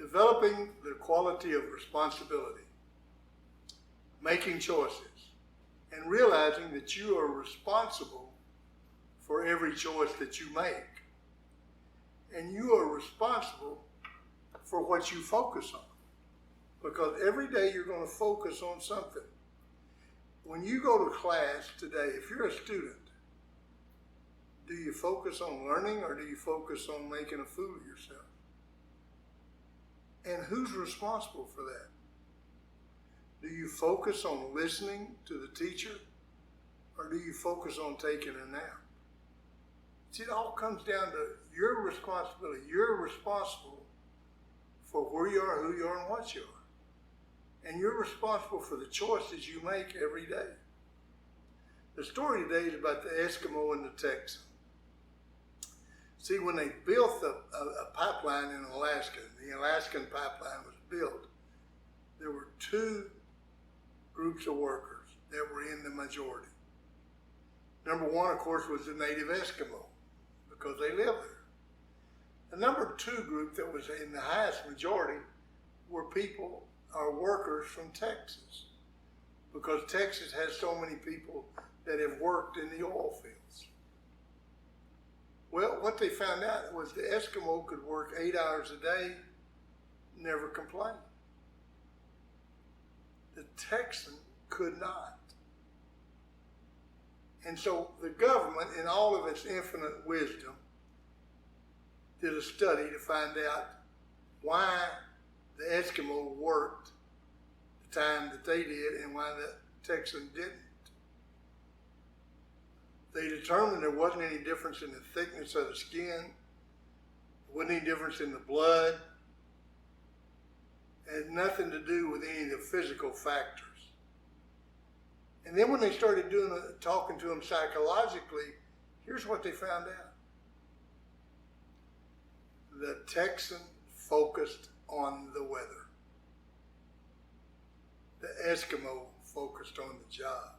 Developing the quality of responsibility, making choices, and realizing that you are responsible for every choice that you make. And you are responsible for what you focus on. Because every day you're going to focus on something. When you go to class today, if you're a student, do you focus on learning or do you focus on making a fool of yourself? And who's responsible for that? Do you focus on listening to the teacher or do you focus on taking a nap? See, it all comes down to your responsibility. You're responsible for where you are, who you are, and what you are. And you're responsible for the choices you make every day. The story today is about the Eskimo and the Texan. See, when they built a pipeline in Alaska, the Alaskan pipeline was built, there were two groups of workers that were in the majority. Number one, of course, was the native Eskimo, because they lived there. The number two group that was in the highest majority were people, or workers from Texas, because Texas has so many people that have worked in the oil fields. Well, what they found out was the Eskimo could work 8 hours a day, never complain. The Texan could not. And so the government, in all of its infinite wisdom, did a study to find out why the Eskimo worked the time that they did and why the Texan didn't. They determined there wasn't any difference in the thickness of the skin, there wasn't any difference in the blood. It had nothing to do with any of the physical factors. And then when they started talking to them psychologically, here's what they found out. The Texan focused on the weather. The Eskimo focused on the job.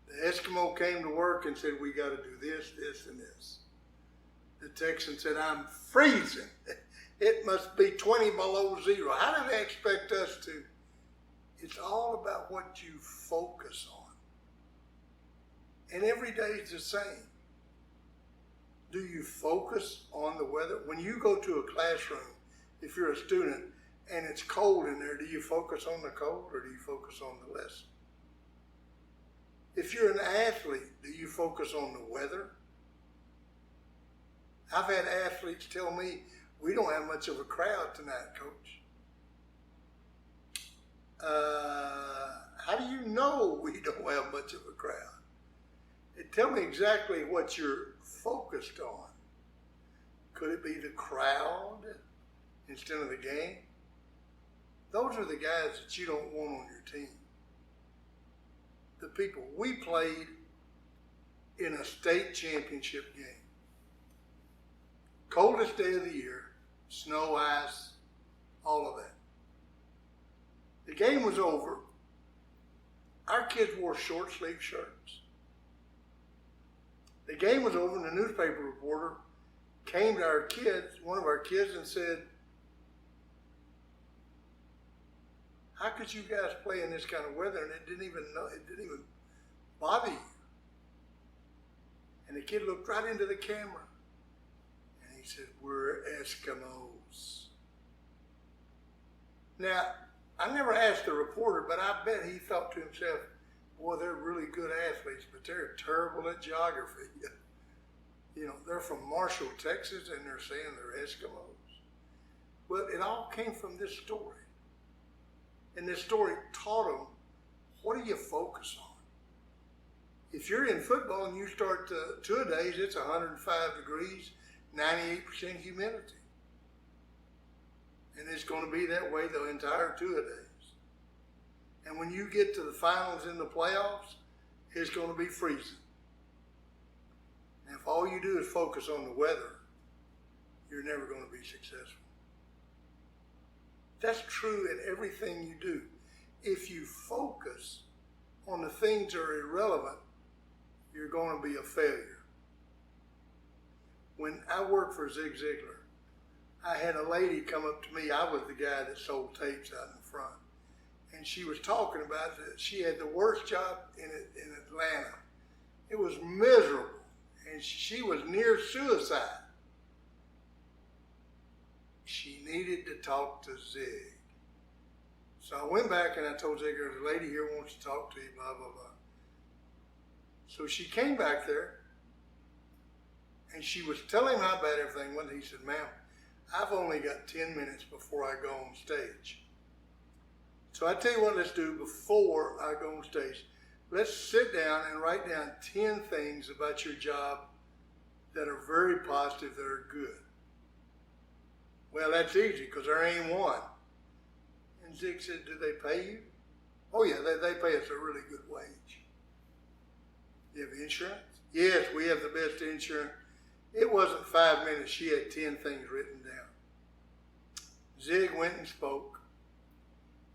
The Eskimo came to work and said, we got to do this, this, and this. The Texan said, I'm freezing. It must be 20 below zero. How do they expect us to? It's all about what you focus on. And every day is the same. Do you focus on the weather? When you go to a classroom, if you're a student and it's cold in there, do you focus on the cold or do you focus on the lesson? If you're an athlete, do you focus on the weather? I've had athletes tell me, we don't have much of a crowd tonight, coach. How do you know we don't have much of a crowd? Tell me exactly what you're focused on. Could it be the crowd instead of the game? Those are the guys that you don't want on your team. The people. We played in a state championship game. Coldest day of the year, snow, ice, all of that. The game was over. Our kids wore short sleeve shirts. The game was over and the newspaper reporter came to our kids, one of our kids, and said, how could you guys play in this kind of weather? And it didn't even bother you. And the kid looked right into the camera and he said, we're Eskimos. Now, I never asked the reporter, but I bet he thought to himself, boy, they're really good athletes, but they're terrible at geography. You know, they're from Marshall, Texas, and they're saying they're Eskimos. Well, it all came from this story. And this story taught them, what do you focus on? If you're in football and you start two-a-days, it's 105 degrees, 98% humidity. And it's going to be that way the entire two-a-days. And when you get to the finals in the playoffs, it's going to be freezing. And if all you do is focus on the weather, you're never going to be successful. That's true in everything you do. If you focus on the things that are irrelevant, you're going to be a failure. When I worked for Zig Ziglar, I had a lady come up to me. I was the guy that sold tapes out in the front. And she was talking about that she had the worst job in Atlanta. It was miserable. And she was near suicide. She needed to talk to Zig. So I went back and I told Zig, there's a lady here who wants to talk to you, blah, blah, blah. So she came back there and she was telling him how bad everything was. He said, ma'am, I've only got 10 minutes before I go on stage. So I tell you what, let's do before I go on stage. Let's sit down and write down 10 things about your job that are very positive, that are good. Well, that's easy because there ain't one. And Zig said, do they pay you? Oh yeah, they pay us a really good wage. You have insurance? Yes, we have the best insurance. It wasn't 5 minutes. She had 10 things written down. Zig went and spoke.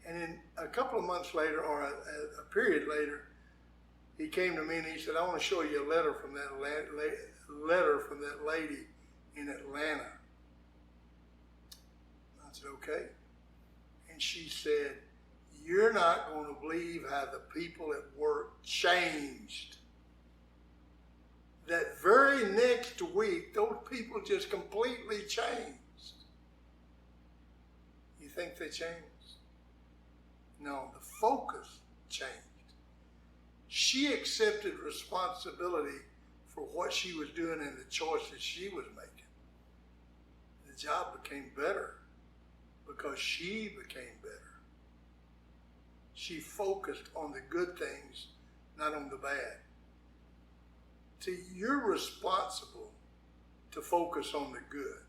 And then a couple of months later, or a period later, he came to me and he said, I want to show you a letter from that lady in Atlanta. I said, okay. And she said, you're not going to believe how the people at work changed. That very next week, those people just completely changed. You think they changed? No, the focus changed. She accepted responsibility for what she was doing and the choices she was making. The job became better because she became better. She focused on the good things, not on the bad. See, you're responsible to focus on the good.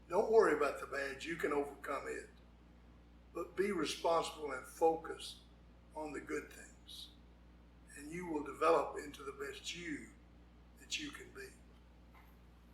Don't worry about the bad. You can overcome it. But be responsible and focus on the good things. And you will develop into the best you that you can be.